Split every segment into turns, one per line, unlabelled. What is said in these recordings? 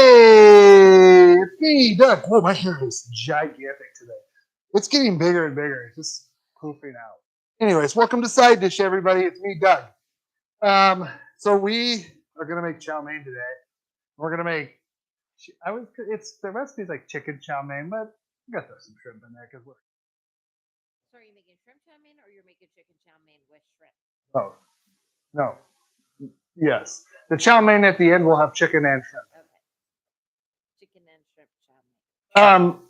Hey, it's me, Doug. Whoa, my hair is gigantic today. It's getting bigger and bigger. It's just poofing out. Anyways, welcome to Side Dish, everybody. It's me, Doug. So we are gonna make chow mein today. We're gonna make. It's the recipe's like chicken chow mein, but we got to throw some shrimp in there because we're.
So are you making shrimp chow mein or you're making chicken chow mein with shrimp?
Oh no, yes. The chow mein at the end will have chicken and shrimp.
Okay. Chicken and shrimp chow mein.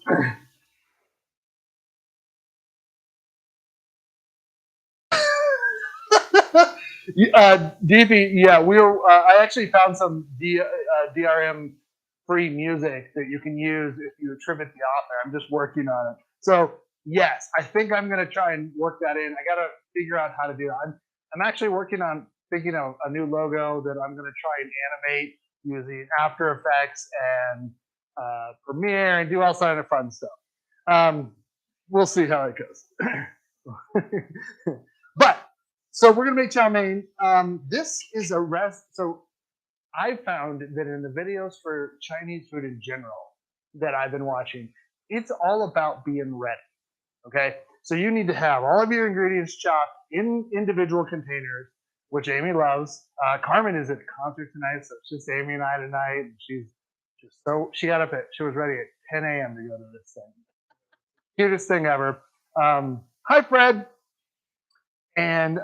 DP, yeah, we were. I actually found some DRM free music that you can use if you attribute the author. I'm just working on it. So yes, I think I'm gonna try and work that in. I gotta figure out how to do it. I'm actually working on thinking of a new logo that I'm gonna try and animate using After Effects and Premiere and do all kind of fun stuff. We'll see how it goes. But so we're gonna make chow mein. This is a So I found that in the videos for Chinese food in general that I've been watching, it's all about being ready. Okay, so you need to have all of your ingredients chopped in individual containers, which Amy loves. Carmen is at the concert tonight, so it's just Amy and I tonight. And she's just she got up she was ready at 10 a.m. to go to this thing. Cutest thing ever. Hi, Fred. And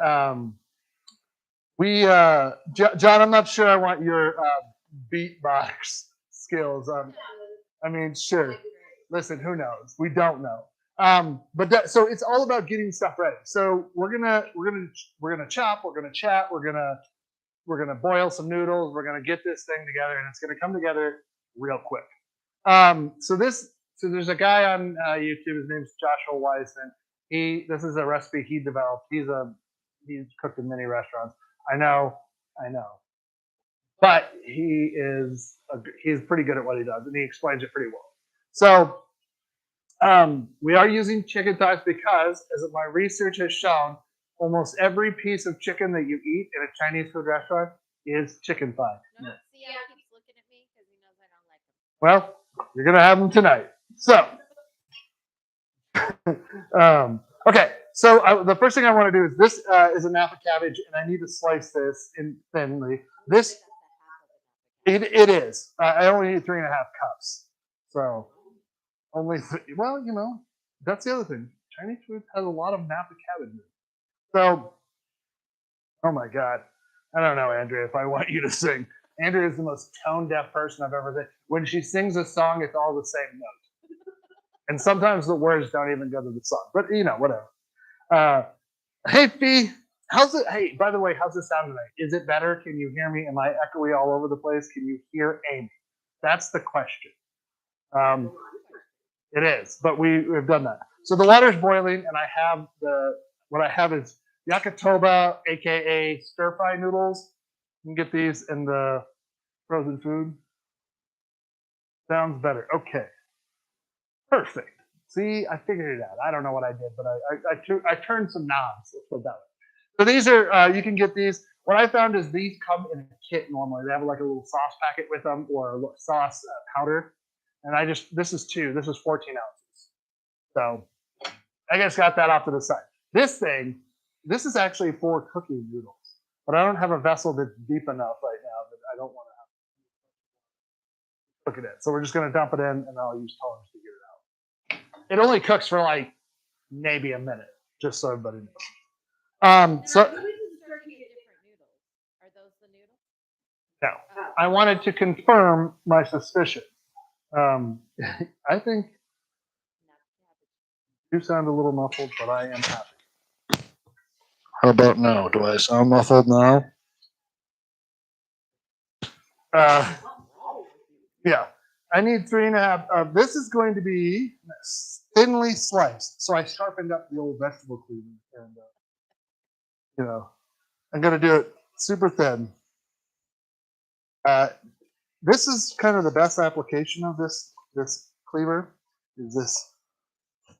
John, I'm not sure I want your beatbox skills. I mean, sure. Listen, who knows? We don't know. So it's all about getting stuff ready. So we're gonna chop, we're gonna chat, we're gonna boil some noodles, we're gonna get this thing together, and it's gonna come together real quick. So there's a guy on YouTube. His name's Joshua Wiseman. This is a recipe he developed. He's cooked in many restaurants. I know, but he's pretty good at what he does, and he explains it pretty well. So we are using chicken thighs because, as my research has shown, almost every piece of chicken that you eat in a Chinese food restaurant is chicken thigh.
No, see how he keeps looking at me because he knows I don't like him.
Well, you're gonna have them tonight. So, okay. So the first thing I want to do is this is a Napa cabbage, and I need to slice this in thinly. This it is. I only need 3.5 cups. So only well, that's the other thing. Chinese food has a lot of Napa cabbage. So, oh my God, I don't know, Andrea, if I want you to sing. Andrea is the most tone deaf person I've ever seen. When she sings a song, it's all the same note. And sometimes the words don't even go to the song. But whatever. Hey Fee, how's it? Hey, by the way, how's it sound tonight? Is it better? Can you hear me? Am I echoey all over the place? Can you hear Amy? That's the question. It is, but we've done that. So the water's boiling, and what I have is yakisoba, aka stir fry noodles. You can get these in the frozen food. Sounds better. Okay. Perfect. See, I figured it out. I don't know what I did, but I turned some knobs. Let's put it that way. So these are you can get these. What I found is these come in a kit normally. They have like a little sauce packet with them or a sauce powder. And this is 14 ounces. So I just got that off to the side. This is actually for cooking noodles, but I don't have a vessel that's deep enough right now that I don't want to have to cook it in. So we're just going to dump it in, and I'll use tongs to get it out. It only cooks for like maybe a minute, just so everybody knows. So.
Are those the noodles?
No, I wanted to confirm my suspicion. I think you sound a little muffled, but I am happy. How about now? Do I sound muffled now? Yeah, I need 3.5. This is going to be thinly sliced, so I sharpened up the old vegetable cleaver, and I'm going to do it super thin. This is kind of the best application of this cleaver. Is this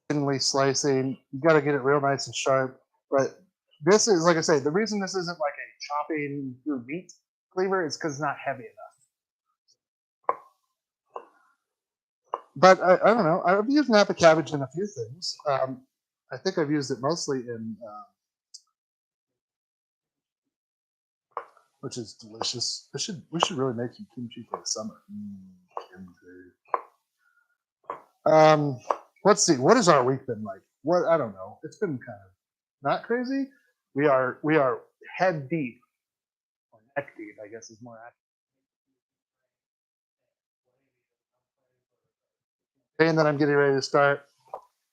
thinly slicing? You got to get it real nice and sharp. But this is, like I say, the reason this isn't like a chopping through meat cleaver is because it's not heavy enough. but I don't know. I've used Napa cabbage in a few things. I think I've used it mostly in, which is delicious. We should really make some kimchi for the summer. Kimchi. Let's see. What has our week been like? What I don't know. It's been kind of not crazy. We are head deep, or neck deep, I guess is more accurate. And then I'm getting ready to start.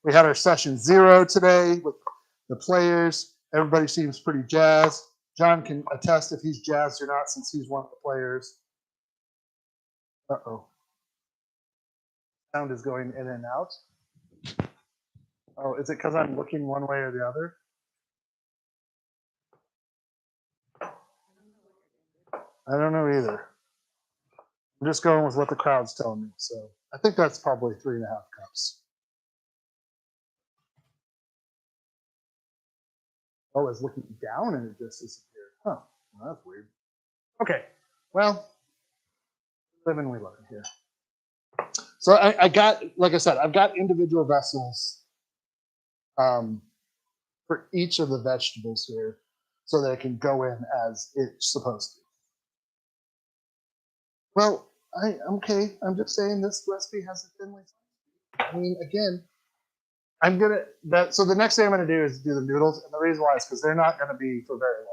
We had our session 0 today with the players. Everybody seems pretty jazzed. John can attest if he's jazzed or not since he's one of the players. Uh-oh. Sound is going in and out. Oh, is it because I'm looking one way or the other? I don't know either. I'm just going with what the crowd's telling me. So I think that's probably 3.5 cups. Oh, I was looking down and it just disappeared. Huh. Well, that's weird. Okay. Well, live and we learn here. So I got, like I said, I've got individual vessels for each of the vegetables here so that it can go in as it's supposed to. Well, okay. I'm just saying this recipe has a thinly. I mean, again, so the next thing I'm gonna do is do the noodles, and the reason why is because they're not gonna be for very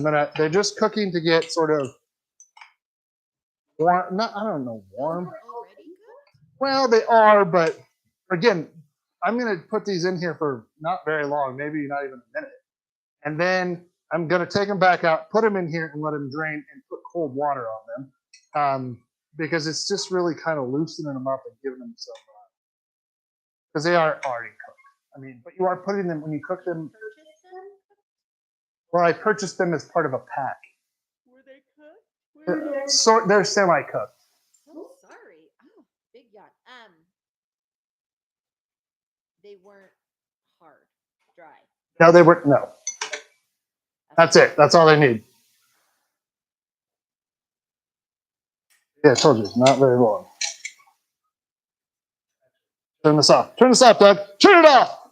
long. They're just cooking to get sort of warm. Not, I don't know, warm. Well, they are, but again, I'm gonna put these in here for not very long, maybe not even a minute, and then I'm gonna take them back out, put them in here, and let them drain, and put cold water on them, because it's just really kind of loosening them up and giving them some, because they are already cooked. I mean, but you are putting them when you cook them. Well, I purchased them as part of a pack.
Were they cooked?
They're semi-cooked.
Oh, sorry. Oh, big yawn. They weren't hard, dry.
No, they weren't. No. That's it. That's all they need. Yeah, I told you, not very long. Turn this off. Turn this off, Doug. Turn it off.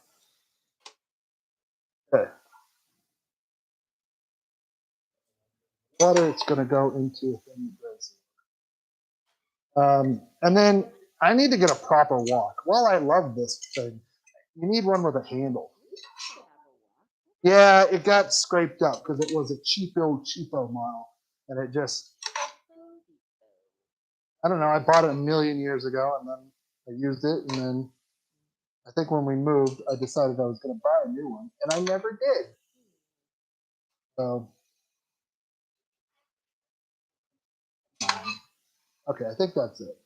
Okay. Water, it's going to go into a thing. And then I need to get a proper wok. Well, I love this thing. You need one with a handle. Yeah, it got scraped up because it was a cheapo model. And it just, I don't know, I bought it a million years ago and then I used it. And then I think when we moved, I decided I was going to buy a new one. And I never did. So, okay, I think that's it.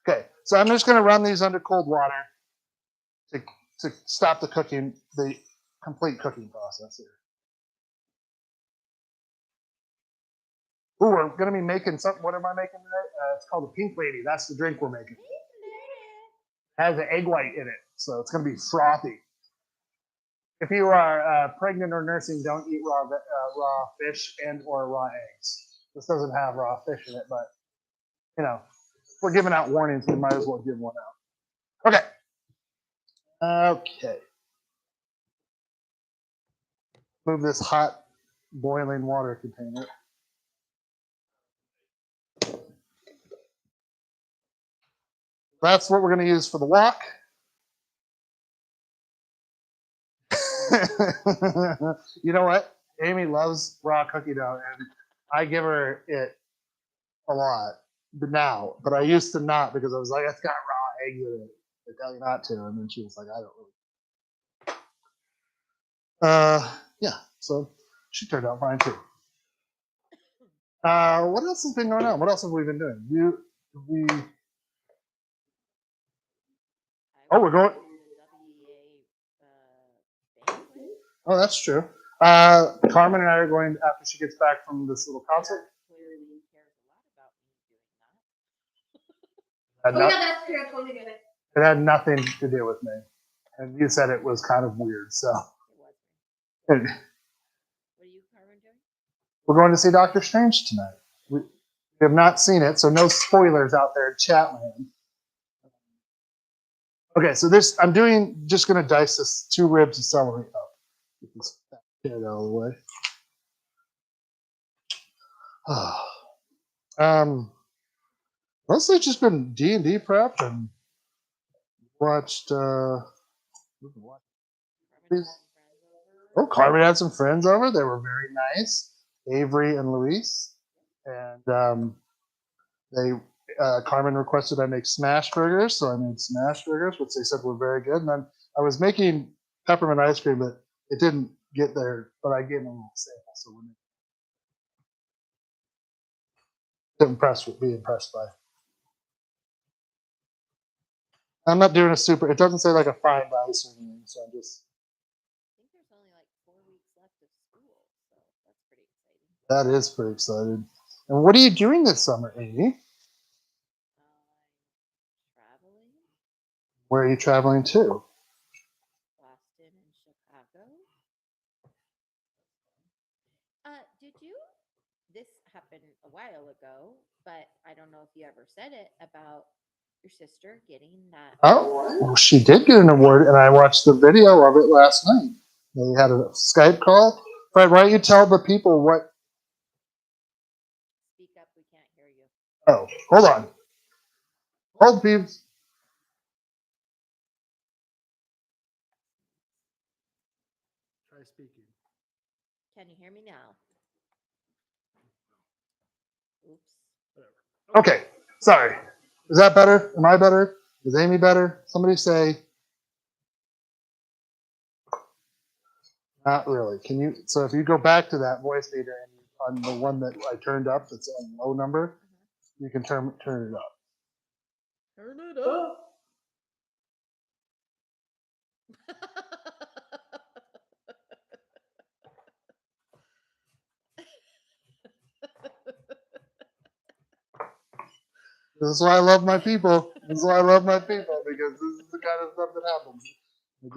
Okay, so I'm just going to run these under cold water to stop the cooking, the complete cooking process here. Ooh, we're going to be making something. What am I making today? It's called a Pink Lady. That's the drink we're making. It has an egg white in it, so it's going to be frothy. If you are pregnant or nursing, don't eat raw fish and or raw eggs. This doesn't have raw fish in it, but you know, if we're giving out warnings, we might as well give one out. Okay. Okay. Move this hot boiling water container. That's what we're going to use for the wok. You know what? Amy loves raw cookie dough, and I give her it a lot. But I used to not because I was like, it's got raw eggs in it. They tell you not to, and then she was like, I don't really. Yeah. So she turned out fine too. What else has been going on? What else have we been doing? Oh, we're going. Oh, that's true. Carmen and I are going after she gets back from this little concert.
Oh, yeah, that's true. I totally get it.
It had nothing to do with me. And you said it was kind of weird, so.
What are you, Carmen, doing?
We're going to see Doctor Strange tonight. We have not seen it, so no spoilers out there in chat land. Okay, so this I'm doing. Just gonna dice this 2 ribs of celery up. Get this fat kid out of the way. Mostly just been D&D prep and watched. Oh, Carmen had some friends over. They were very nice. Avery and Luis, and they Carmen requested I make smash burgers, so I made smash burgers, which they said were very good. And then I was making peppermint ice cream, but it didn't get there. But I gave them a little sample, so we're impressed with be impressed by. I'm not doing a super. It doesn't say like a fine ice or anything, so I'm just.
I think there's only like 4 weeks left of school, so that's pretty exciting.
That is pretty excited. And what are you doing this summer, Amy?
Traveling,
Where are you traveling to?
Boston and Chicago. Did you? This happened a while ago, but I don't know if you ever said it about your sister getting that.
Oh, well, she did get an award, and I watched the video of it last night. They had a Skype call. Fred, why don't you tell the people what?
Speak up, we can't hear you.
Oh, hold on. Hold, peeps. Try speaking.
Can you hear me now? Oops.
Okay, sorry. Is that better? Am I better? Is Amy better? Somebody say. Not really. Can you? So if you go back to that voice meter and on the one that I turned up, that's on low number, you can turn it up.
Turn it up.
This is why I love my people. This is why I love my people because this is the kind of stuff that happens. You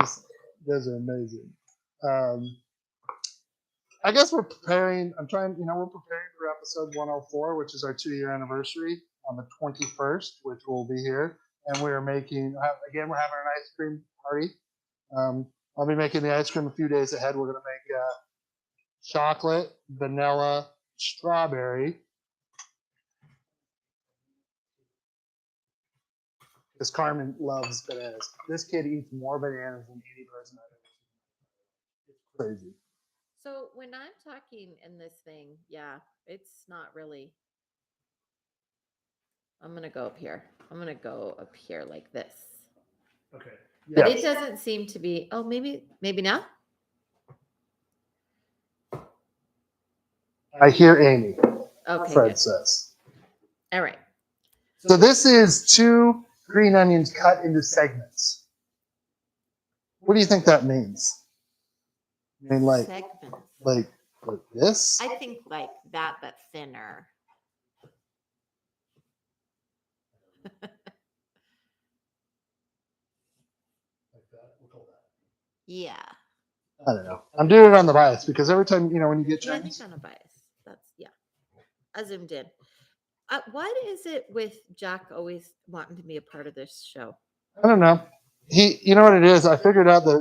guys are amazing. I guess we're preparing. We're preparing for episode 104, which is our 2-year anniversary on the 21st, which will be here. And we're making, again, we're having an ice cream party. I'll be making the ice cream a few days ahead. We're going to make chocolate, vanilla, strawberry. Because Carmen loves bananas. This kid eats more bananas than any person I've ever seen. It's crazy.
So when I'm talking in this thing, yeah, it's not really. I'm gonna go up here. I'm gonna go up here like this.
Okay.
But it doesn't seem to be. Oh, maybe now.
I hear Amy.
Okay,
Fred
good.
says.
All right.
So this is 2 green onions cut into segments. What do you think that means? I mean, like
Segments.
like this?
I think like that, but thinner. Yeah.
I don't know. I'm doing it on the bias because every time when you get
Yeah, I think
Chinese,
on a bias. That's yeah. I zoomed in. Why is it with Jack always wanting to be a part of this show?
I don't know. You know what it is? I kind of figured out the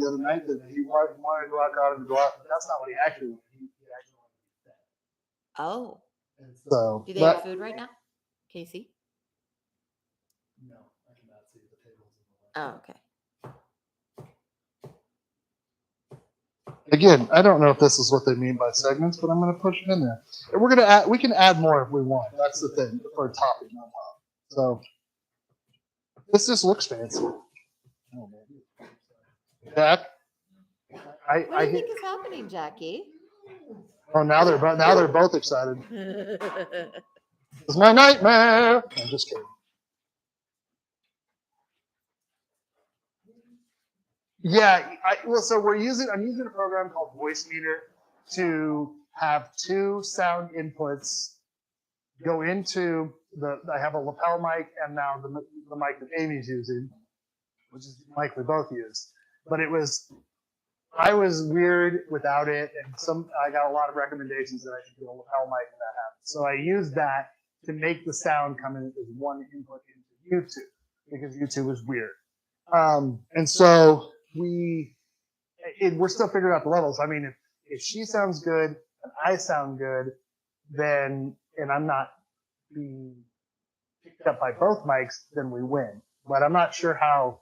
other night that he wanted to go out and go out, but that's not what he actually wanted. He actually
Oh,
wanted to stay. So
do they have food right now? Casey?
No, I cannot see the tables.
Oh, okay.
Again, I don't know if this is what they mean by segments, but I'm going to push it in there. And we can add more if we want. That's the thing for a topping on top. So this just looks fancy. Oh, man. Jack,
What do you think is happening, Jackie?
Oh, now they're both excited. It's my nightmare. I'm just kidding. Yeah, so I'm using a program called Voice Meter to have 2 sound inputs go into I have a lapel mic and now the mic that Amy's using, which is the mic we both use. But I was weird without it, and I got a lot of recommendations that I should do a lapel mic and that happens. So I used that to make the sound come in as one input into YouTube. because YouTube was weird. And so we're still figuring out the levels. I mean, if she sounds good and I sound good, then, and I'm not being picked up by both mics, then we win. But I'm not sure how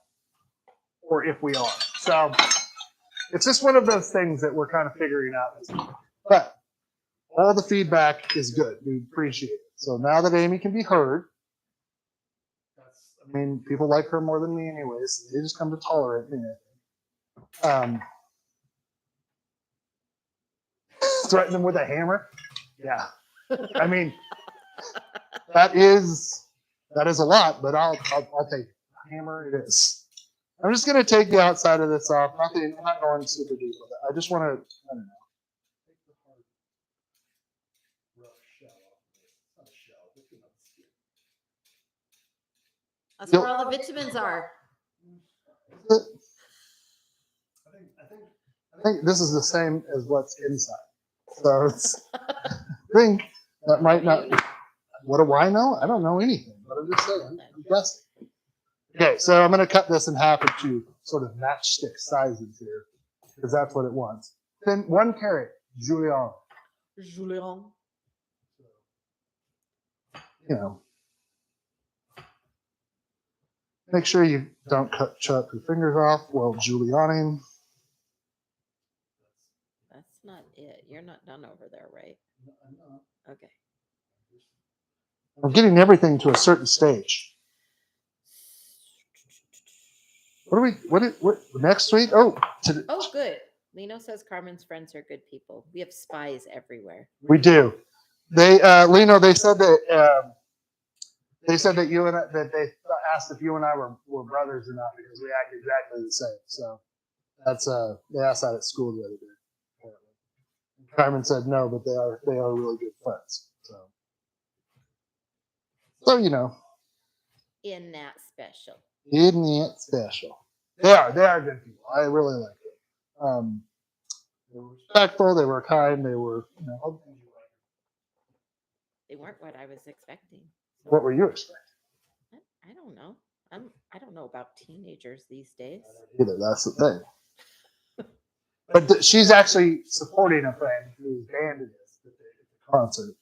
or if we are. So it's just one of those things that we're kind of figuring out. But all the feedback is good. We appreciate it. So now that Amy can be heard, I mean, people like her more than me anyways. They just come to tolerate me. Threaten them with a hammer? Yeah. I mean, that is a lot, but I'll take it. Hammer it is. I'm just going to take the outside of this off. I'm not going super deep with it. I just want to, I don't know.
That's where all the vitamins are.
I think this is the same as what's inside. So it's, I think that might not. What do I know? I don't know anything, but I'm just saying. I'm guessing. Okay, so I'm going to cut this in half into sort of matchstick sizes here, because that's what it wants. Then 1 carrot, julienne.
Julian.
You know, make sure you don't chop your fingers off while julienning.
That's not it. You're not done over there, right? Okay.
I'm getting everything to a certain stage. What next week? Oh,
Good. Lino says Carmen's friends are good people. We have spies everywhere.
we do. They, Lino, they said that you and I, that they asked if you and I were brothers or not because we act exactly the same. So that's they asked that at school the other day. Apparently. Carmen said no, but they are really good friends. So you know.
In that special.
Isn't it special? They are good people. I really like it. They were respectful. They were kind. They were, you know.
They weren't what I was expecting.
What were you expecting?
I don't know. I don't know about teenagers these days.
Either. That's the thing. But she's actually supporting a friend whose band it is at the concert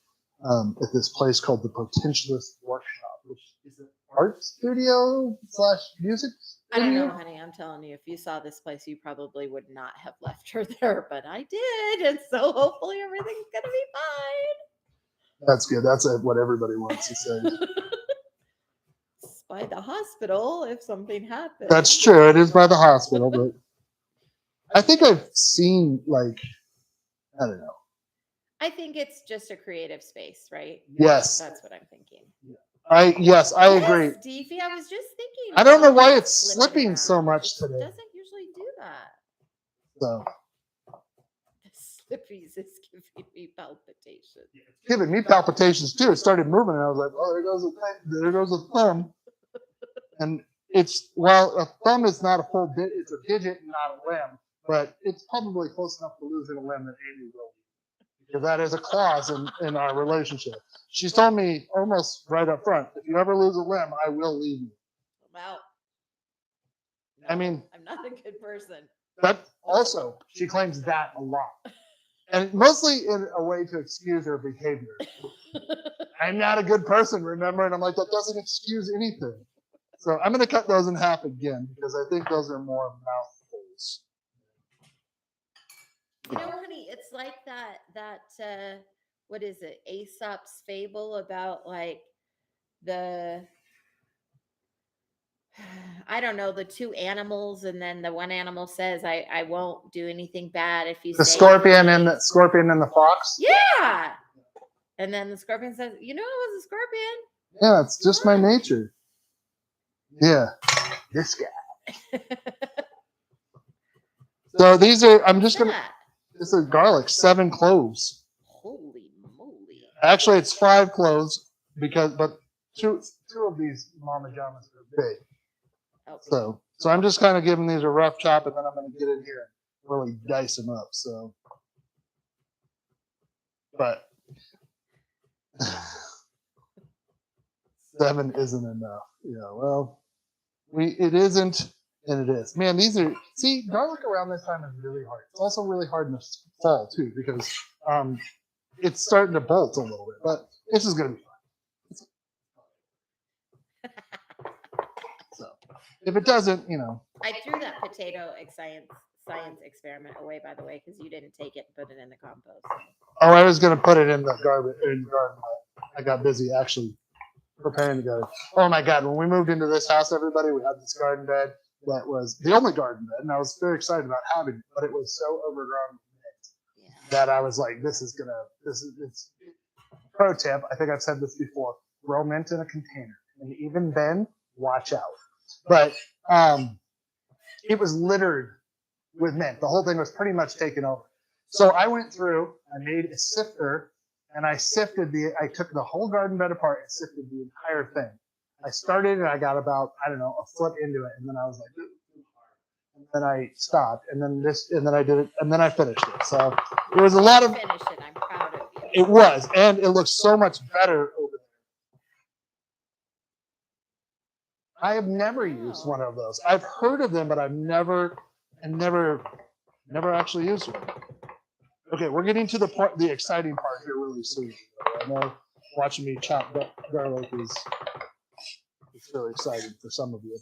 at this place called the Potentialist Workshop, which is an art studio / music studio.
I don't know, honey. I'm telling you, if you saw this place, you probably would not have left her there, but I did. And so hopefully everything's going to be fine.
That's good. That's what everybody wants to say.
It's by the hospital if something happens.
That's true. It is by the hospital, but I think I've seen, like, I don't know.
I think it's just a creative space, right?
Yes.
That's what I'm thinking.
I agree.
Stevie, I was just thinking.
I don't know why it's slipping so much today.
It doesn't usually do that.
So.
The slippies is giving me palpitations.
It's giving me palpitations too. It started moving, and I was like, "Oh, there goes a thumb." And a thumb is not a full bit; it's a digit, not a limb. But it's probably close enough to losing a limb that Amy will. Because that is a clause in our relationship. She's told me almost right up front, if you ever lose a limb, I will leave you.
Well, no,
I mean,
I'm not a good person.
But also, she claims that a lot. And mostly in a way to excuse her behavior. I'm not a good person, remember? And I'm like, that doesn't excuse anything. So I'm going to cut those in half again because I think those are more mouthfuls.
You know, honey, it's like that what is it? Aesop's fable about like I don't know, the 2 animals, and then the one animal says, I won't do anything bad if you
The
say
scorpion and the fox?
Yeah. And then the scorpion says, you know, I was a scorpion.
Yeah, it's just my nature. Yeah. This guy. So these are, this is garlic, 7 cloves.
Holy moly.
Actually, it's 5 cloves but two of these Mama Jamas are big. Okay. So I'm just kind of giving these a rough chop, and then I'm going to get in here and really dice them up. So, but 7 isn't enough. Yeah, well, It isn't, and it is. Man, garlic around this time is really hard. It's also really hard in the fall too because it's starting to bolt a little bit, but this is gonna be fine. So if it doesn't,
I threw that potato science experiment away, by the way, because you didn't take it and put it in the compost.
Oh, I was gonna put it in the garden. I got busy actually preparing to go. Oh my God! When we moved into this house, everybody, we had this garden bed that was the only garden bed, and I was very excited about having it, but it was so overgrown that I was like, it's pro tip. I think I've said this before: grow mint in a container, and even then, watch out. But it was littered with mint. The whole thing was pretty much taken over. So I went through, I made a sifter, and I took the whole garden bed apart and sifted the entire thing. I started and I got about, I don't know, a foot into it, and then I was like, and then I stopped, and then I did it, and then I finished it. So it was a lot of.
Finish it. I'm proud of you.
It was, and it looks so much better over there. I have never used one of those. I've heard of them, but I've never actually used one. Okay, we're getting to the exciting part here really soon. I know watching me chop garlic is really exciting for some of you.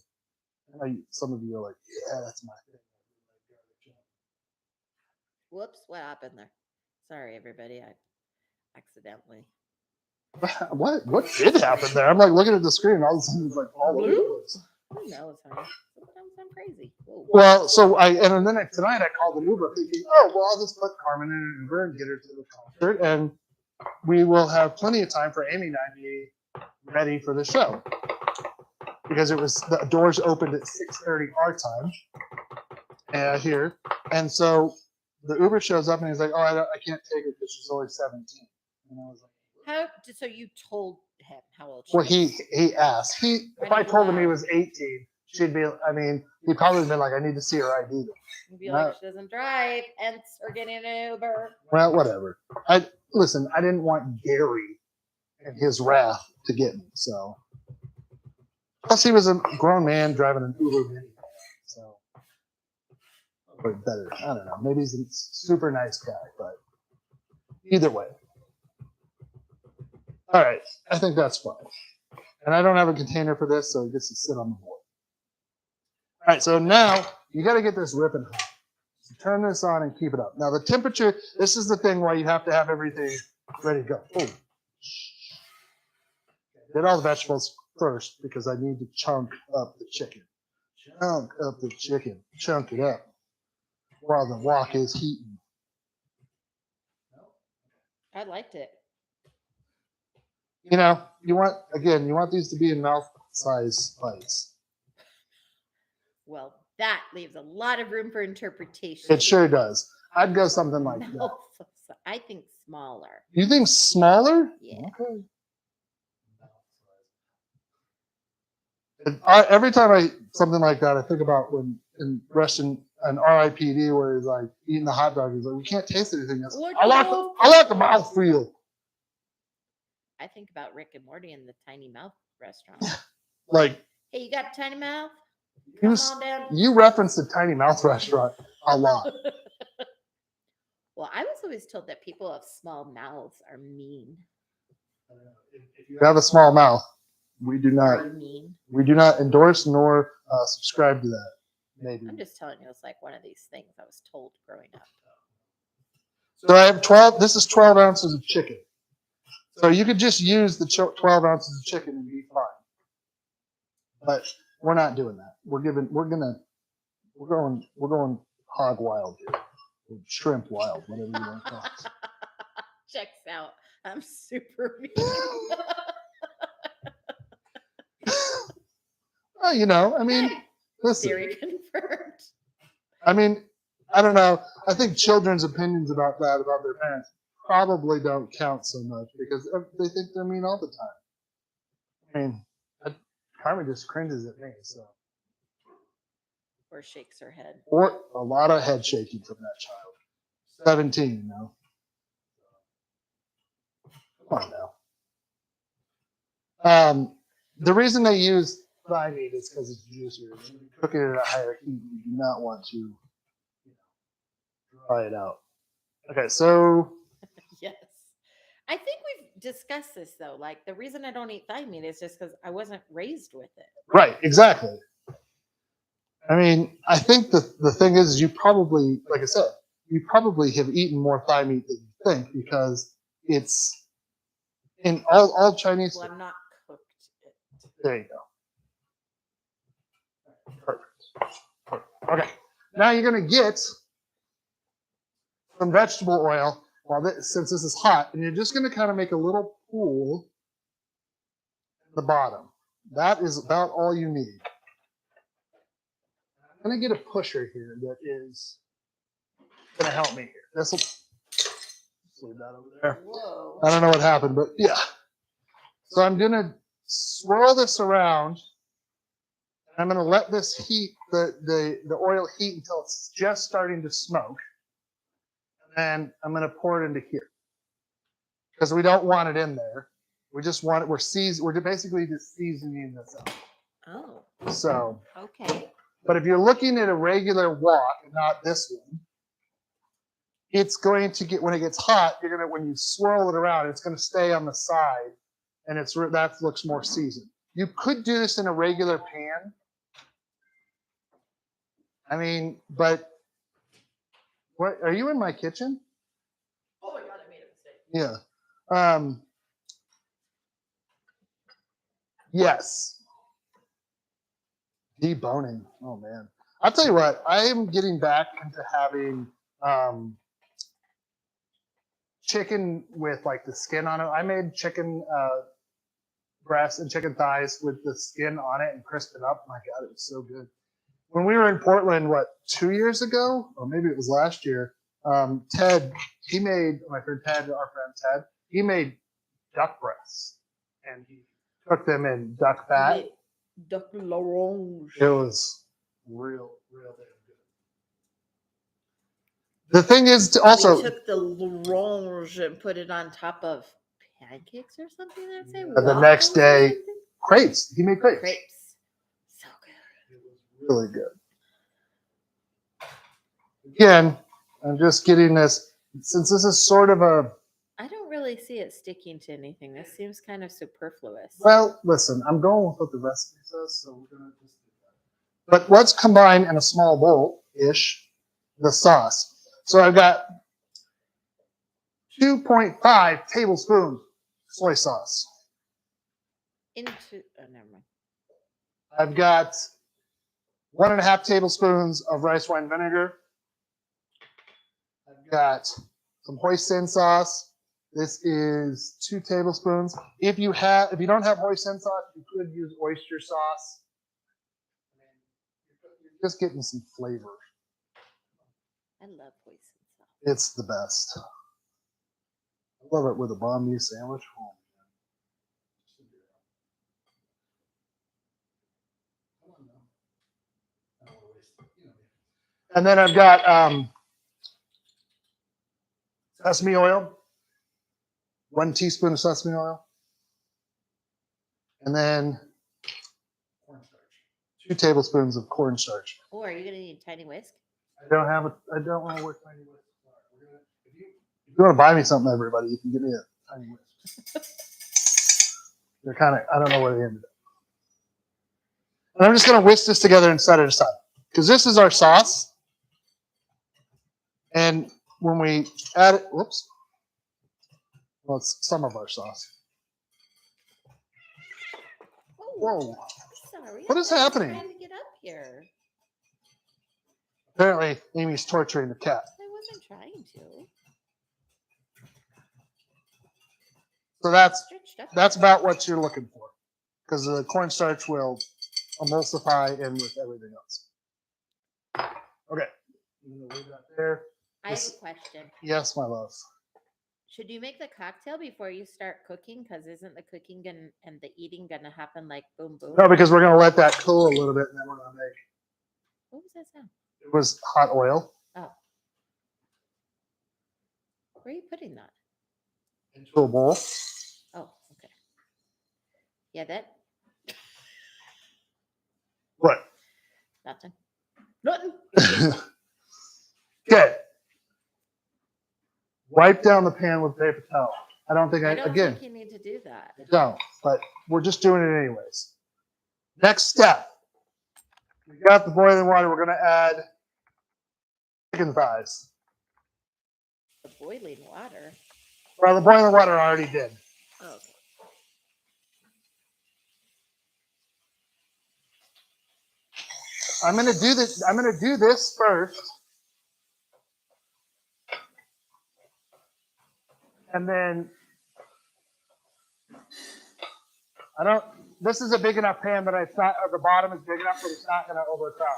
Some of you are like, yeah, that's my thing.
Whoops, what happened there? Sorry, everybody. I accidentally.
What did happen there? I'm like looking at the screen, and all of a sudden it's like all over the place.
Who knows, honey? Sometimes I'm crazy. Whoa.
Well, so tonight I called an Uber thinking, oh, well, I'll just put Carmen in an Uber and get her to the concert, and we will have plenty of time for Amy and I to be ready for the show. Because the doors opened at 6:30 our time here. And so the Uber shows up and he's like, oh, I can't take it because she's only 17. And I was like,
so you told him how old she
well,
was?
he asked. If I told him he was 18, he'd probably been like, I need to see her ID.
He'd be like, she doesn't drive, hence we're getting an Uber.
Well, whatever. Listen, I didn't want Gary and his wrath to get me, so. Plus, he was a grown man driving an Uber minivan, so. Or better, I don't know. Maybe he's a super nice guy, but either way. All right, I think that's fine. And I don't have a container for this, so it gets to sit on the board. All right, so now you got to get this ripping hot. So turn this on and keep it up. Now the temperature, this is the thing why you have to have everything ready to go. Oh. Did all the vegetables first because I need to chunk up the chicken. Chunk up the chicken. Chunk it up while the wok is heating.
I liked it.
You want these to be in mouth-size bites.
Well, that leaves a lot of room for interpretation.
It sure does. I'd go something like that.
I think smaller.
You think smaller?
Yeah.
Okay. Every time something like that, I think about when in Russian an RIPD where he's like eating the hot dog. He's like, we can't taste anything else. I like the mouthfeel.
I think about Rick and Morty in the Tiny Mouth restaurant.
Like,
hey, you got a tiny mouth? Come on down.
You referenced the Tiny Mouth restaurant a lot.
Well, I was always told that people of small mouths are mean.
If you have a small mouth, we do not endorse nor subscribe to that. Maybe.
I'm just telling you, it's like one of these things I was told growing up.
So I have 12. This is 12 ounces of chicken. So you could just use the 12 ounces of chicken and be fine. But we're not doing that. We're going hog wild here. Or shrimp wild, whatever you want to call it.
Checks out. I'm super mean.
Well, listen.
Theory confirmed.
I don't know. I think children's opinions about their parents, probably don't count so much because they think they're mean all the time. Carmen just cringes at me, so.
Or shakes her head.
Or a lot of head shaking from that child. 17, Come on now. The reason they use thigh meat is because it's juicier. When you cook it at a higher heat, you do not want to dry it out. Okay, so
Yes. I think we've discussed this though. Like the reason I don't eat thigh meat is just because I wasn't raised with it.
right, exactly. I mean, I think the thing is, you probably, like I said, you probably have eaten more thigh meat than you think because it's in all Chinese.
Well, I'm not cooked it.
There you go. Perfect. Okay. Now you're gonna get some vegetable oil since this is hot, and you're just gonna kind of make a little pool at the bottom. That is about all you need. I'm gonna get a pusher here that is gonna help me here. This will leave that over there.
Whoa.
I don't know what happened, but yeah. So I'm gonna swirl this around. I'm gonna let this heat, the oil heat until it's just starting to smoke. And I'm gonna pour it into here. Because we don't want it in there. We just want it, we're basically just seasoning this up.
Oh.
So,
Okay.
but if you're looking at a regular wok and not this one, it's going to get, when it gets hot, when you swirl it around, it's gonna stay on the side and that looks more seasoned. You could do this in a regular pan. I mean, but what, are you in my kitchen?
Oh my God, I made a mistake.
Yeah. Yes. Deboning. Oh man. I'll tell you what, I am getting back into having chicken with like the skin on it. I made chicken breasts and chicken thighs with the skin on it and crisp it up. My God, it was so good. When we were in Portland, 2 years ago? Or maybe it was last year, Ted, my friend Ted, our friend Ted, he made duck breasts. And he cooked them in duck fat.
Duck l'orange.
It was real damn good. The thing is, also,
we took the l'orange and put it on top of pancakes or something. I'd say
the next
waffles or
day,
something?
crepes. He made crepes.
Crepes. So good.
It was really good. Again, I'm just getting this, since this is sort of a,
I don't really see it sticking to anything. This seems kind of superfluous.
well, listen, I'm going with what the recipe says, so we're going to just do that. But let's combine in a small bowl-ish the sauce. So I've got 2.5 tablespoons soy sauce.
Never mind.
I've got 1.5 tablespoons of rice wine vinegar. I've got some hoisin sauce. This is 2 tablespoons. If you don't have hoisin sauce, you could use oyster sauce. You're just getting some flavor.
I love hoisin sauce.
It's the best. I love it with a banh mi sandwich. Oh, man. And then I've got sesame oil. 1 teaspoon of sesame oil. And then 2 tablespoons of cornstarch.
Oh, are you gonna need a tiny whisk?
I don't want to work tiny whisk. If you want to buy me something, everybody, you can give me a tiny whisk. They're kind of, I don't know where they ended up. And I'm just going to whisk this together and set it aside. Because this is our sauce. And when we add it, whoops. Well, it's some of our sauce.
Oh,
Whoa.
sorry.
What is
I was
happening?
trying to get up here.
Apparently, Amy's torturing the cat.
I wasn't trying to.
So that's
Stretched up.
about what you're looking for. Because the cornstarch will emulsify in with everything else. Okay. I'm going to leave that there.
I have a question.
Yes, my love.
Should you make the cocktail before you start cooking? Because isn't the cooking and the eating gonna happen like boom boom?
No, because we're going to let that cool a little bit and then we're going to make.
What was that sound?
It was hot oil.
Oh. Where are you putting that?
Into a bowl.
Oh, okay. Yeah, that. Nothing. Nothing.
Okay. Wipe down the pan with paper towel. I don't think
I don't
again,
think you need to do that.
I don't, but we're just doing it anyways. Next step. We got the boiling water. We're going to add chicken thighs.
The boiling water.
Well, the boiling water I already did.
Oh, okay.
I'm going to do this. I'm going to do this first. And then this is a big enough pan that it's not, the bottom is big enough that it's not going to overcrowd.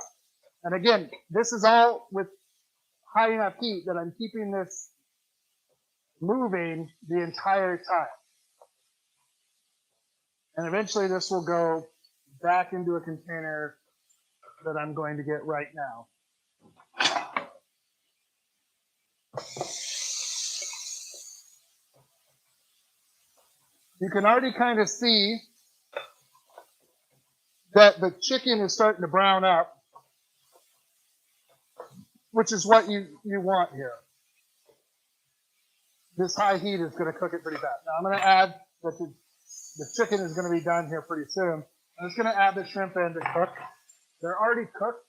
And again, this is all with high enough heat that I'm keeping this moving the entire time. And eventually this will go back into a container that I'm going to get right now. You can already kind of see that the chicken is starting to brown up, which is what you want here. This high heat is going to cook it pretty fast. Now I'm going to add that the chicken is going to be done here pretty soon. I'm just going to add the shrimp in to cook. They're already cooked.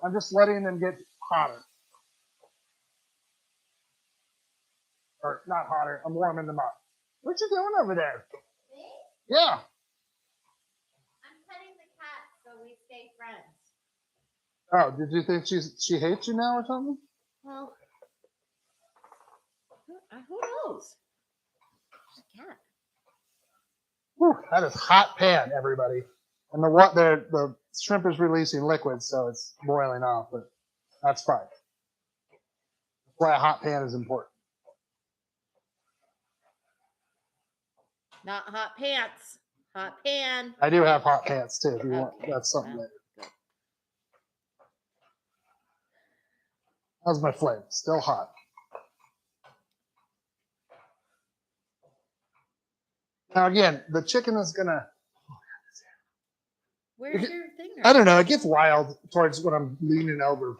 I'm just letting them get hotter. Or not hotter. I'm warming them up. What you doing over there?
Me?
Yeah.
I'm petting the cat so we stay friends.
Oh, did you think she hates you now or something?
Well, who knows? She's a cat.
Whew, that is hot pan, everybody. And the shrimp is releasing liquid, so it's boiling off, but that's fine. That's why a hot pan is important.
Not hot pants. Hot pan.
I do have hot pants too. If you want,
Okay,
that's something
well,
later.
good.
How's my flame? Still hot. Now again, the chicken is gonna.
Where's your thing?
I don't know. It gets wild towards when I'm leaning over.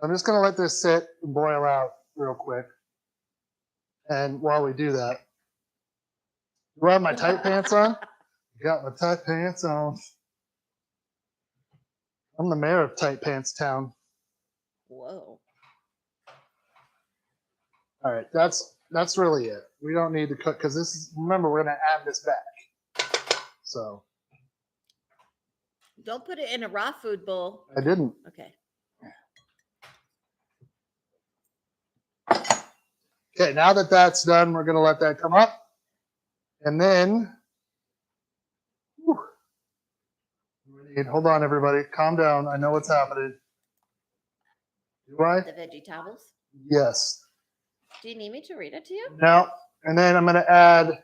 I'm just gonna let this sit and boil out real quick. And while we do that, do I have my tight pants on? Got my tight pants on. I'm the mayor of Tight Pants Town.
Whoa.
All right, that's really it. We don't need to cook because this is. Remember, we're gonna add this back. So
Don't put it in a raw food bowl.
I didn't.
Okay.
Okay, now that that's done, we're gonna let that come up, and then. Whew, hold on, everybody. Calm down. I know what's happening. Do I?
The veggie towels.
Yes.
Do you need me to read it to you?
No. And then I'm gonna add.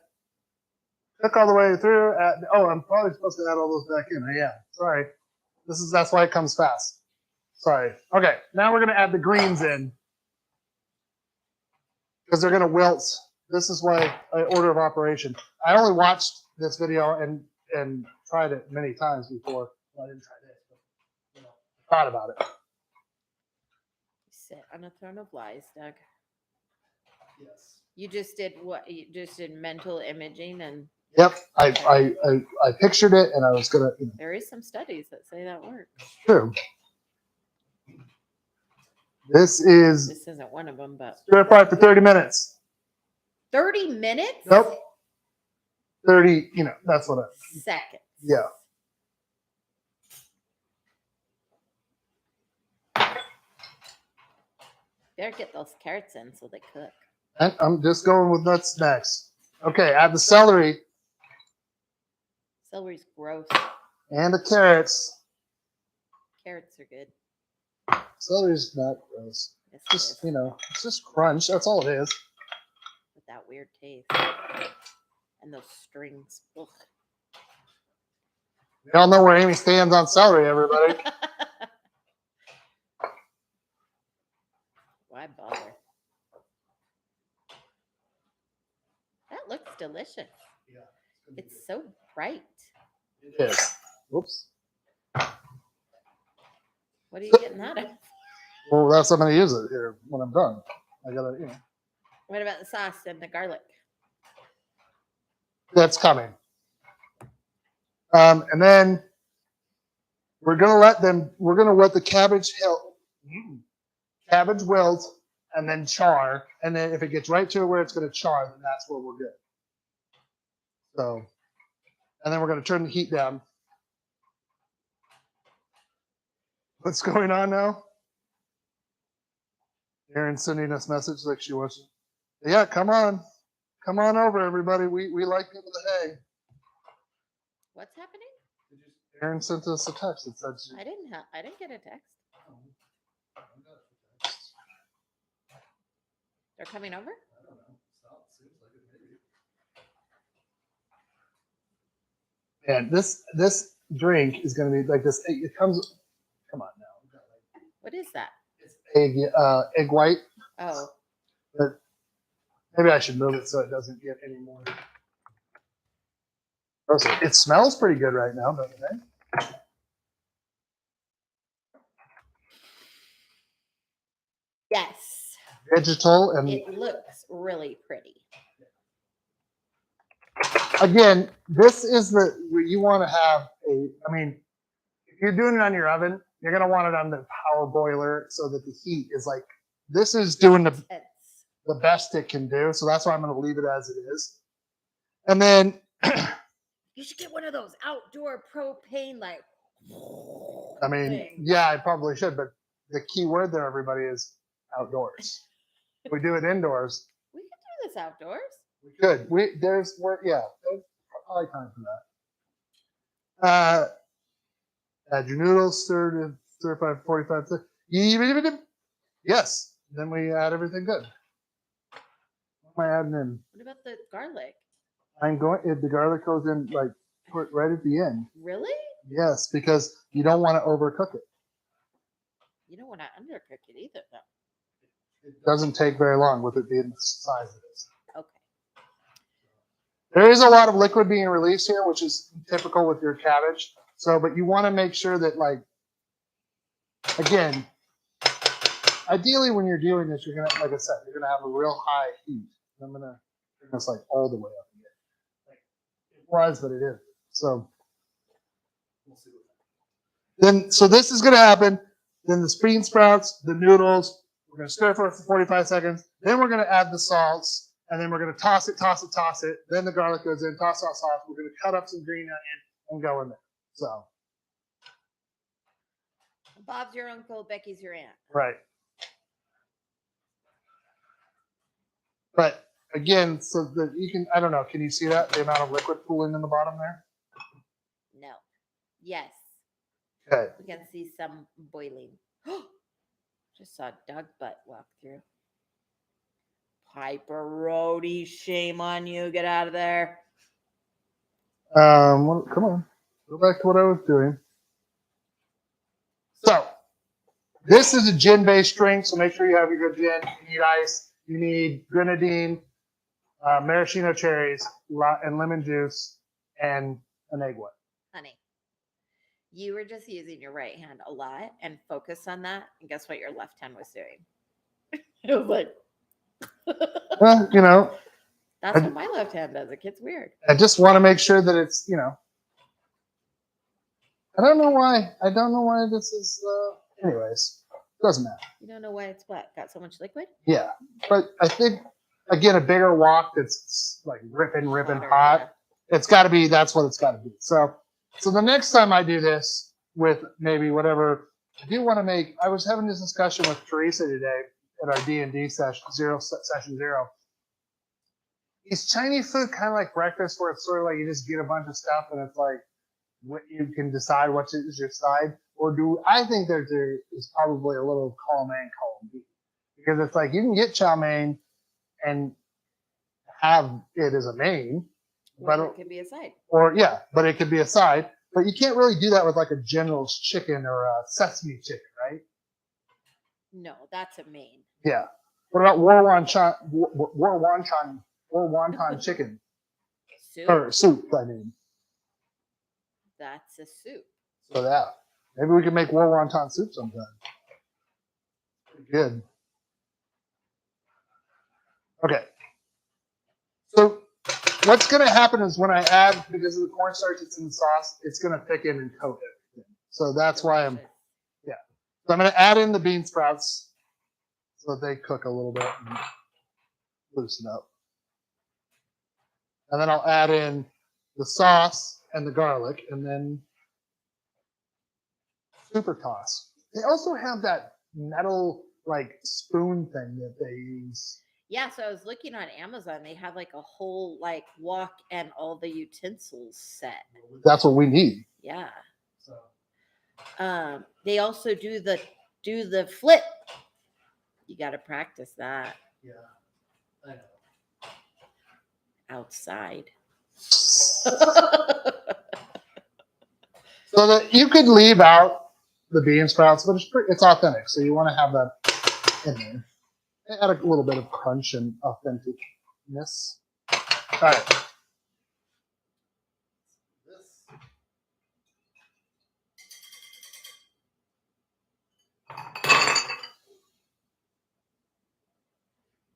Cook all the way through. I'm probably supposed to add all those back in. I am. Sorry. That's why it comes fast. Sorry. Okay. Now we're gonna add the greens in because they're gonna wilt. This is why order of operation. I only watched this video and tried it many times before. Well, I didn't try this, but I thought about it.
You sit on a throne of lies, Doug.
Yes.
You just did what? You just did mental imaging, and
Yep. I pictured it, and I was gonna.
there is some studies that say that works.
True. This
This isn't one of them, but
stir fry for 30 minutes.
30 minutes?
Nope. 30, that's what
Seconds.
yeah.
Better get those carrots in so they cook.
And I'm just going with nuts next. Okay, add the celery
Celery's gross.
and the carrots.
Carrots are good.
Celery's not gross.
Yes, it
Just,
is.
it's just crunch. That's all it is.
With that weird taste. And those strings. Ugh.
We all know where Amy stands on celery, everybody.
Why bother? That looks delicious.
Yeah.
It's so bright.
It is. Whoops.
What are you getting that of?
Well, that's I'm gonna use it here when I'm done. I gotta,
What about the sauce and the garlic?
that's coming. And then we're gonna let the cabbage wilt and then char. And then if it gets right to where it's gonna char, then that's where we're good. So, and then we're gonna turn the heat down. What's going on now? Erin's sending us message like she wants. Yeah, come on over, everybody. We like people to hang.
What's happening?
Erin sent us a text that said
I didn't get a text. They're coming over?
I don't know. Seems like it maybe. And this drink is going to be like this. It comes. Come on now.
What is that?
It's egg white.
Oh.
But maybe I should move it so it doesn't get any more. It smells pretty good right now, doesn't it?
Yes.
Vegetal and
It looks really pretty.
again, this is you want to have I mean, if you're doing it on your oven, you're going to want it on the power boiler so that the heat is like, this is doing the best it can do. So that's why I'm going to leave it as it is. And then
you should get one of those outdoor propane, like,
I mean,
things.
yeah, I probably should, but the key word there, everybody, is outdoors. If we do it indoors,
We could do this outdoors.
we could. There's probably time for that. Add your noodles, stir fry for 45 seconds. Yes. Then we add everything good. What am I adding in?
What about the garlic?
The garlic goes in like right at the end.
Really?
Yes, because you don't want to overcook it.
You don't want to undercook it either, though.
It doesn't take very long with it being the size it is.
Okay.
There is a lot of liquid being released here, which is typical with your cabbage. So, but you want to make sure that, like, again, ideally when you're doing this, you're gonna, like I said, you're gonna have a real high heat. I'm gonna bring this like all the way up again. Like, it was, but it isn't. So we'll see what happens. So this is gonna happen. Then the bean sprouts, the noodles. We're gonna stir for 45 seconds. Then we're gonna add the salts, and then we're gonna toss it. Then the garlic goes in. Toss. We're gonna cut up some green onion and go in there. So.
Bob's your uncle, Becky's your aunt.
Right. But again, so that you can, I don't know, can you see that? The amount of liquid pooling in the bottom there?
No. Yes.
Okay.
We can see some boiling. Just saw Doug butt walk through. Piper Roadie, shame on you. Get out of there.
Come on. Go back to what I was doing. So, this is a gin-based drink, so make sure you have your good gin. You need ice. You need grenadine, maraschino cherries, and lemon juice, and an egg white.
Honey, you were just using your right hand a lot and focus on that. And guess what your left hand was doing? It was like,
Well, you know.
That's what my left hand does. It gets weird.
I just want to make sure that it's, you know. I don't know why this is, anyways, doesn't matter.
You don't know why it's what? Got so much liquid?
Yeah, but I think, again, a bigger wok that's like ripping hot. Yeah. It's got to be. That's what it's got to be. So the next time I do this with maybe whatever, I do want to make. I was having this discussion with Teresa today at our D&D session zero. Is Chinese food kind of like breakfast, where it's sort of like you just get a bunch of stuff and it's like what you can decide what is your side? Or I think there is probably a little column A and column B, because it's like you can get chowmein and have it as a main,
but it could be a side.
But it could be a side. But you can't really do that with like a General's chicken or a sesame chicken, right?
No, that's a main.
Yeah. What about wonton chicken?
Soup.
or soup, I mean.
That's a soup.
So that maybe we can make war wonton soup sometime. Pretty good. Okay. So what's going to happen is when I add, because of the cornstarch that's in the sauce, it's going to thicken and coat everything. So that's why I'm,
Delicious.
yeah. So I'm going to add in the bean sprouts so that they cook a little bit and loosen up. And then I'll add in the sauce and the garlic and then super toss. They also have that metal like spoon thing that they use.
Yeah, so I was looking on Amazon. They have like a whole like wok and all the utensils set.
That's what we need.
Yeah.
So
They also do the flip. You got to practice that
yeah, I know.
outside.
So that you could leave out the bean sprouts, but it's authentic. So you want to have that in there. Add a little bit of crunch and authenticness. All right.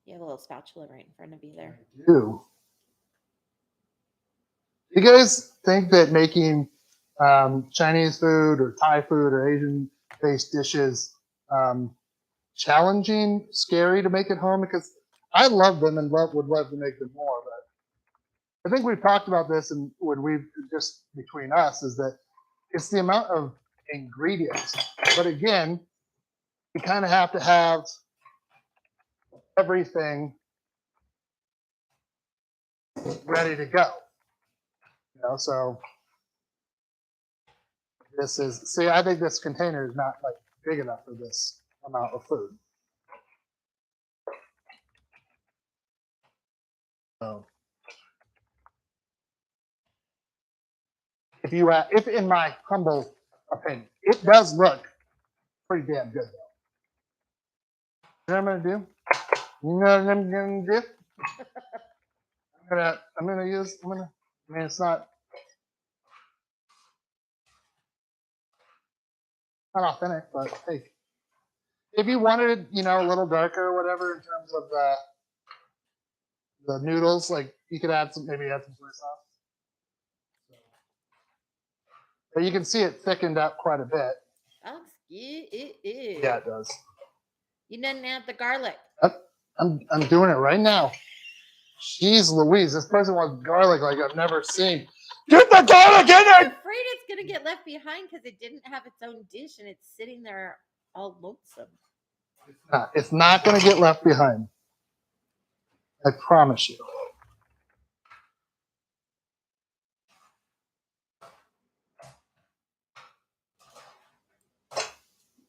You have a little spatula right in front of you there.
I do. Do you guys think that making Chinese food or Thai food or Asian-based dishes challenging, scary to make at home? Because I love them and would love to make them more, but I think we've talked about this, and when we've just between us is that it's the amount of ingredients. But again, you kind of have to have everything ready to go. You know, so this is, see, I think this container is not like big enough for this amount of food. So if in my humble opinion, it does look pretty damn good though. You know what I'm gonna do? You know what I'm gonna do? I mean, it's not authentic, but hey, if you wanted it, you know, a little darker or whatever in terms of the noodles, like you could maybe add some soy sauce. But you can see it thickened up quite a bit.
Oh,
Yeah, it does.
You didn't add the garlic.
I'm doing it right now. Jeez Louise, this person wants garlic like I've never seen. Get the garlic in
I'm
there!
afraid it's gonna get left behind because it didn't have its own dish and it's sitting there all lonesome.
It's not going to get left behind. I promise you.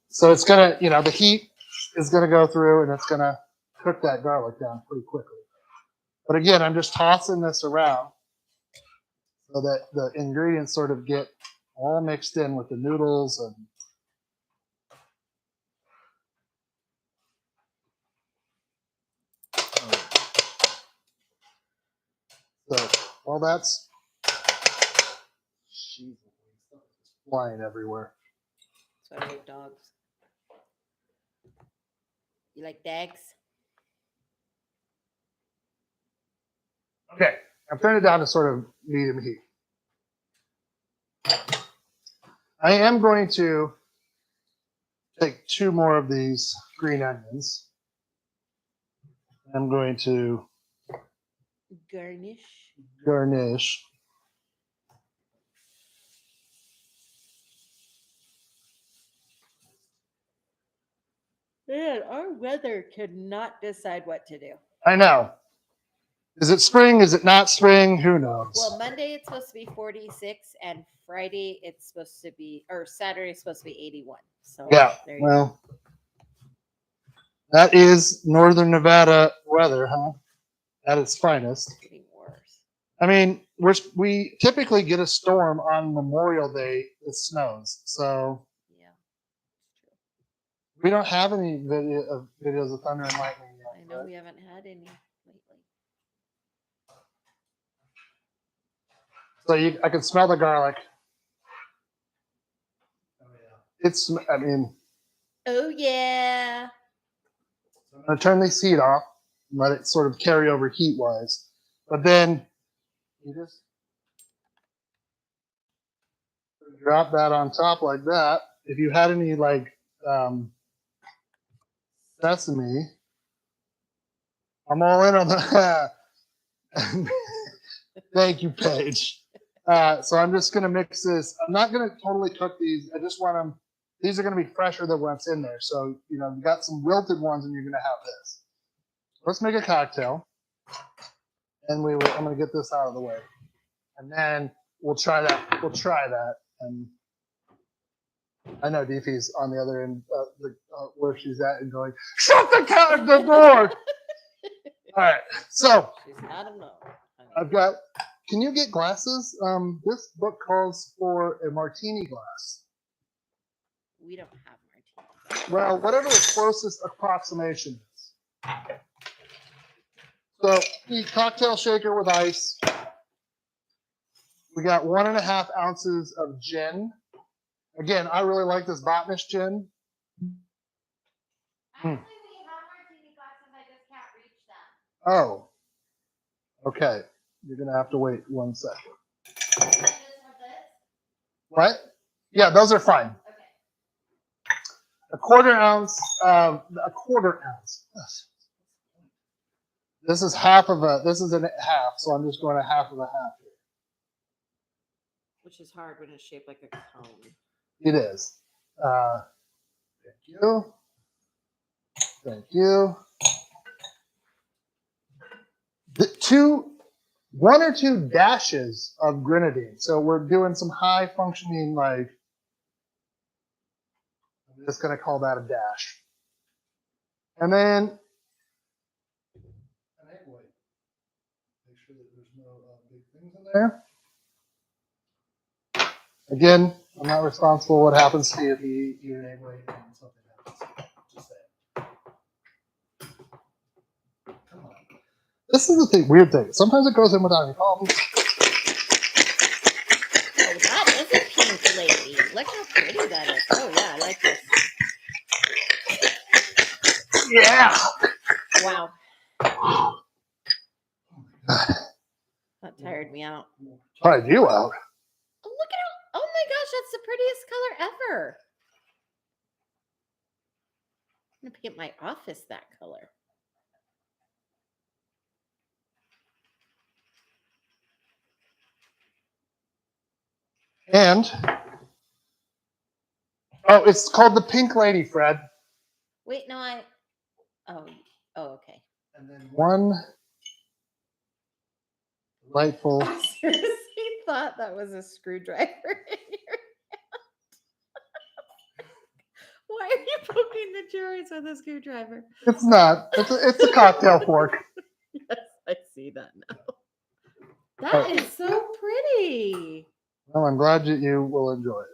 So it's going to, you know, the heat is going to go through and it's going to cook that garlic down pretty quickly. But again, I'm just tossing this around so that the ingredients sort of get all mixed in with the noodles and so all that's flying everywhere.
So I like dogs. You like dogs?
Okay, I've turned it down to sort of medium heat. I am going to take 2 more of these green onions. I'm going to garnish.
Man, our weather cannot decide what to do.
I know. Is it spring? Is it not spring? Who knows?
Well, Monday it's supposed to be 46, and Friday it's supposed to be, or Saturday it's supposed to be 81. So
yeah.
there you
Well, that is Northern Nevada weather, huh? At its finest.
It's getting worse.
I mean, we typically get a storm on Memorial Day. It snows, so
Yeah, it's true.
we don't have any videos of thunder and lightning yet.
I know we haven't had any lately.
So I can smell the garlic. I mean,
Oh yeah.
I'm going to turn this heat off and let it sort of carry over heat wise. But then you just drop that on top like that. If you had any like sesame, I'm all in on the. Thank you, Paige. So I'm just gonna mix this. I'm not gonna totally cook these. I just want them. These are gonna be fresher than what's in there. So you got some wilted ones, and you're gonna have this. Let's make a cocktail, and I'm gonna get this out of the way, and then we'll try that. And I know Deefy's on the other end, where she's at, and going, "Shut the door!" All right, so
She's not alone.
I've got. Can you get glasses? This book calls for a martini glass.
We don't have martinis.
Well, whatever the closest approximation is. So, the cocktail shaker with ice. We got 1.5 ounces of gin. Again, I really like this Botanish gin.
Actually, we have martini glasses. I just can't reach them.
Oh, okay. You're gonna have to wait 1 second.
I just have this.
What? Yeah, those are fine.
Okay.
A quarter ounce. This is half of a. This is a half, so I'm just going a half of a half here.
Which is hard when it's shaped like a cone.
It is. Thank you. Thank you. One or two dashes of grenadine. So we're doing some high functioning, like, I'm just going to call that a dash. And then an egg white. Make sure that there's no big things in there. Again, I'm not responsible what happens to you if you eat an egg white and something happens. Just saying. Come on. This is the weird thing. Sometimes it goes in without any problems.
Oh, that is a pink lady. Look how pretty that is. Oh yeah, I like this.
Yeah.
Wow. That tired me out.
Tired you out.
Oh, look at how, oh my gosh, that's the prettiest color ever. I'm gonna paint my office that color.
And it's called the Pink Lady, Fred.
Wait, no, oh, okay.
And then one delightful.
I seriously thought that was a screwdriver in your hand. Why are you poking the drawers with a screwdriver?
It's not. It's a cocktail fork.
Yes, I see that now. That is so pretty.
Well, I'm glad you will enjoy it.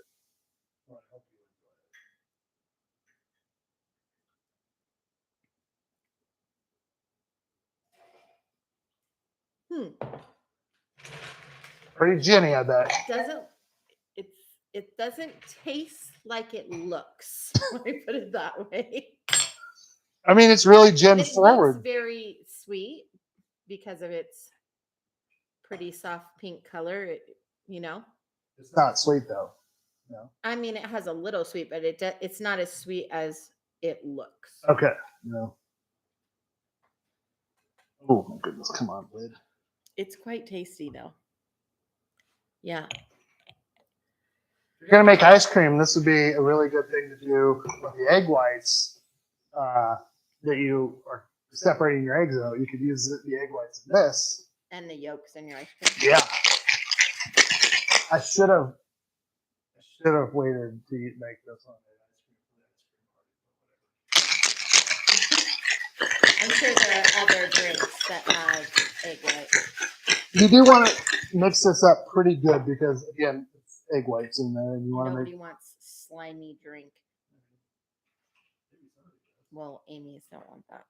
Pretty ginny, I bet.
It doesn't taste like it looks. Let me put it that way.
I mean, it's really gin
It
forward.
looks very sweet because of its pretty soft pink color.
It's not sweet though. No.
I mean, it has a little sweet, but it's not as sweet as it looks.
Okay. No. Oh my goodness! Come on, lid.
It's quite tasty though. Yeah.
If you're gonna make ice cream, this would be a really good thing to do with the egg whites that you are separating your eggs out. You could use the egg whites in this.
And the yolks in your ice cream.
Yeah. I should have waited to make this on the ice cream.
I'm sure there are other drinks that have egg white.
You do want to mix this up pretty good because again, it's egg whites in there, and you want to
Nobody
make.
wants slimy drink. Well, Amy's don't want that.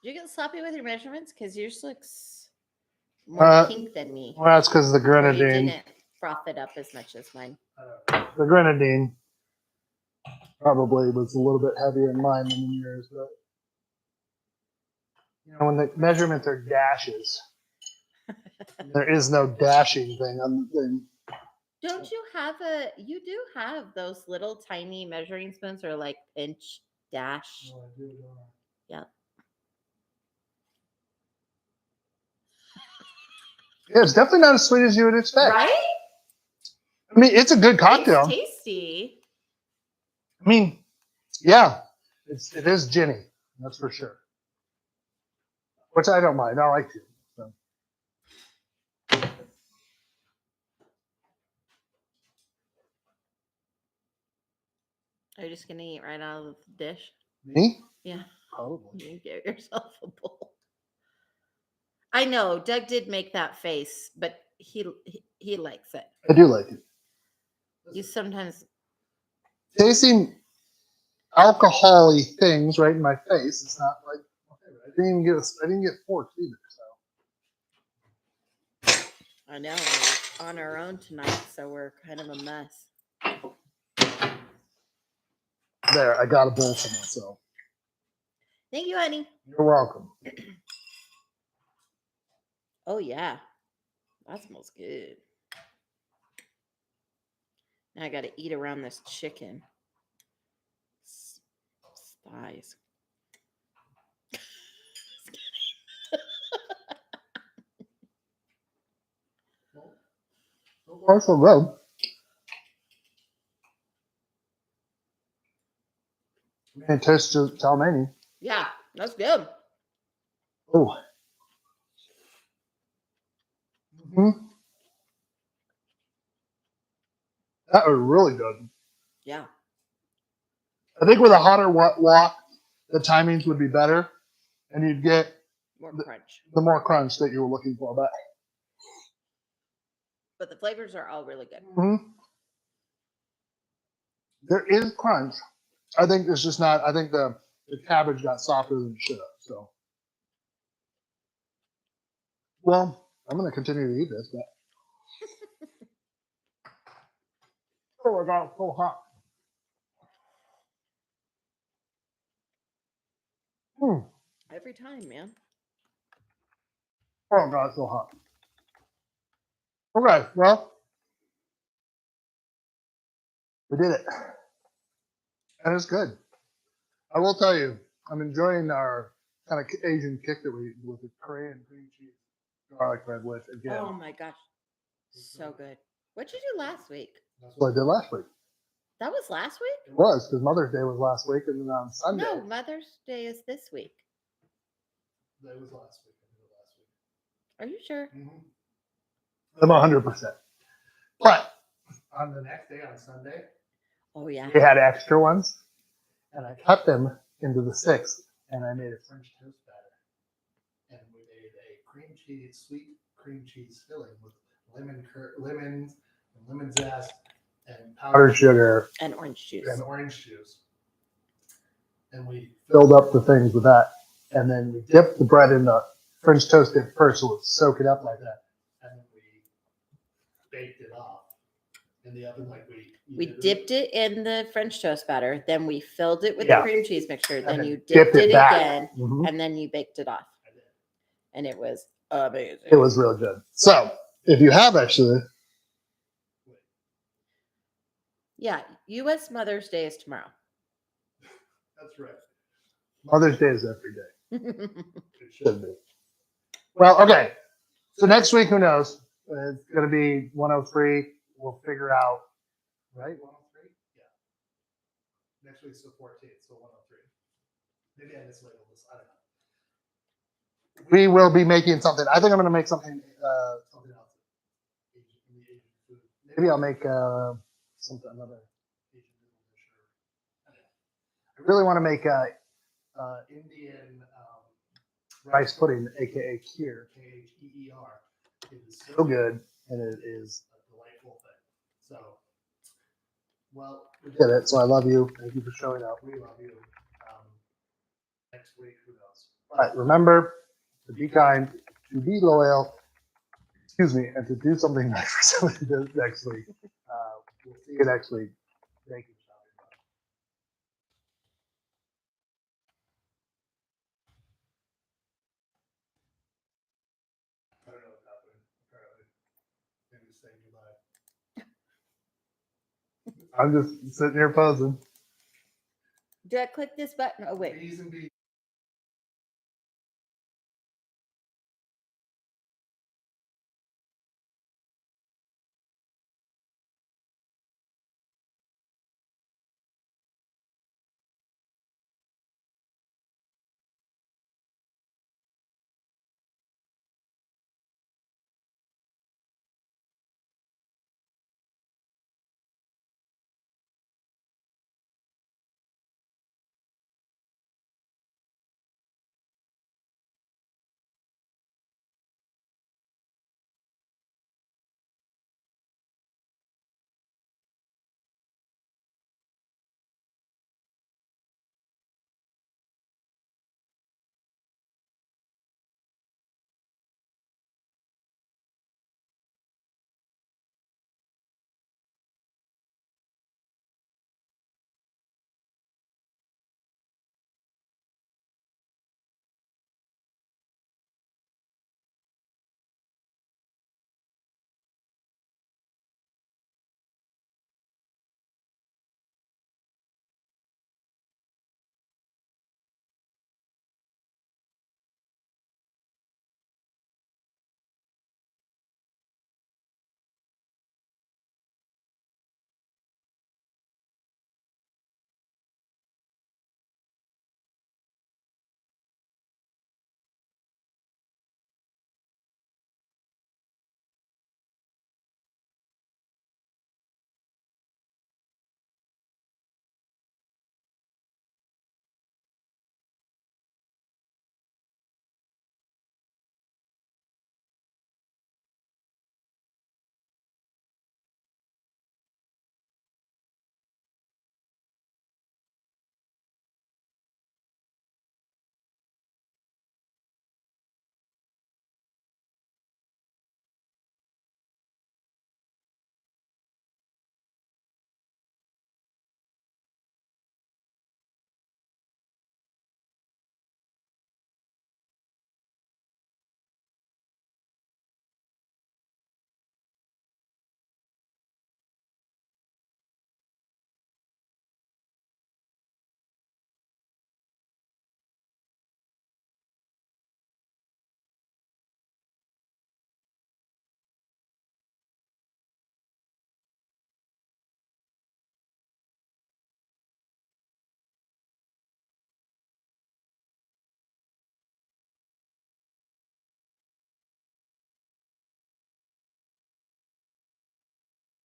Did you get sloppy with your measurements? Because yours looks more pink than me.
Well, that's because the
You
grenadine.
didn't froth it up as much as mine.
The grenadine probably was a little bit heavier in mine than in yours, but when the measurements are dashes, there is no dashing thing on the thing.
Don't you have you do have those little tiny measuring spoons or like pinch dash?
Oh, I do, don't I?
Yeah.
Yeah, it's definitely not as sweet as you would expect.
Right?
I mean, it's a good cocktail.
It's tasty.
I mean, yeah, it is ginny, that's for sure. Which I don't mind. I like to. So.
Are you just gonna eat right out of the dish?
Me?
Yeah.
Probably.
You get yourself a bowl. I know Doug did make that face, but he likes it.
I do like it.
You sometimes
Tasting alcohol-y things right in my face is not like my favorite. I didn't get forks either. So
I know we're on our own tonight, so we're kind of a mess.
there, I got a bowl for myself.
Thank you, honey.
You're welcome.
Oh yeah, that smells good. Now I got to eat around this chicken. Thighs.
Also, road. And taste the cowmein.
Yeah, that's good.
Oh. That was really good.
Yeah.
I think with a hotter wok, the timings would be better, and you'd get
More crunch.
the more crunch that you were looking for.
But the flavors are all really good.
There is crunch. I think it's just not. I think the cabbage got softer than it should have. So, well, I'm going to continue to eat this. But oh my god, it's so hot.
Every time, man.
Oh god, it's so hot. Okay, well, we did it, and it's good. I will tell you, I'm enjoying our kind of Asian kick that we with the Korean cream cheese garlic bread with again.
Oh my gosh. So good. What'd you do last week?
That's what I did last week.
That was last week?
It was because Mother's Day was last week, and then on Sunday.
No, Mother's Day is this week.
That was last week. I did it last week.
Are you sure?
I'm 100%. But on the next day, on Sunday,
Oh yeah.
we had extra ones, and I cut them into the sticks, and I made a French toast batter, and we made a sweet cream cheese filling with lemon zest, and powdered sugar
And orange juice.
and we filled up the things with that, and then we dipped the bread in the French toast dip first, so it would soak it up like that, and then we baked it off in the oven like
We dipped it in the French toast batter, then we filled it with
Yeah.
the cream cheese mixture, then
then
you
dipped
dipped
it
it
back.
again,
Mhm.
and then you baked it off. And it was amazing.
It was real good. So if you have actually,
Yeah, U.S. Mother's Day is tomorrow.
that's right. Mother's Day is every day. It should be. Well, okay. So next week, who knows? It's going to be 103. We'll figure out, right? 103? Yeah. Next week's the 14th, so 103. Maybe I mislabeled this. I don't know. We will be making something. I think I'm going to make something else. Maybe I'll make another Asian dish. I really want to make Indian rice pudding, aka kheer, Kheer. It is so good, and it is a delightful thing. So, well, we did it. So I love you. Thank you for showing up. We love you. Next next week. Who knows? But remember to be kind, to be loyal, excuse me, and to do something nice for somebody next week. We'll see you next week. Thank you. I don't know what's happening. Apparently, maybe saying goodbye. I'm just sitting here posing.
Do I click this button? Oh wait.
B's and B's.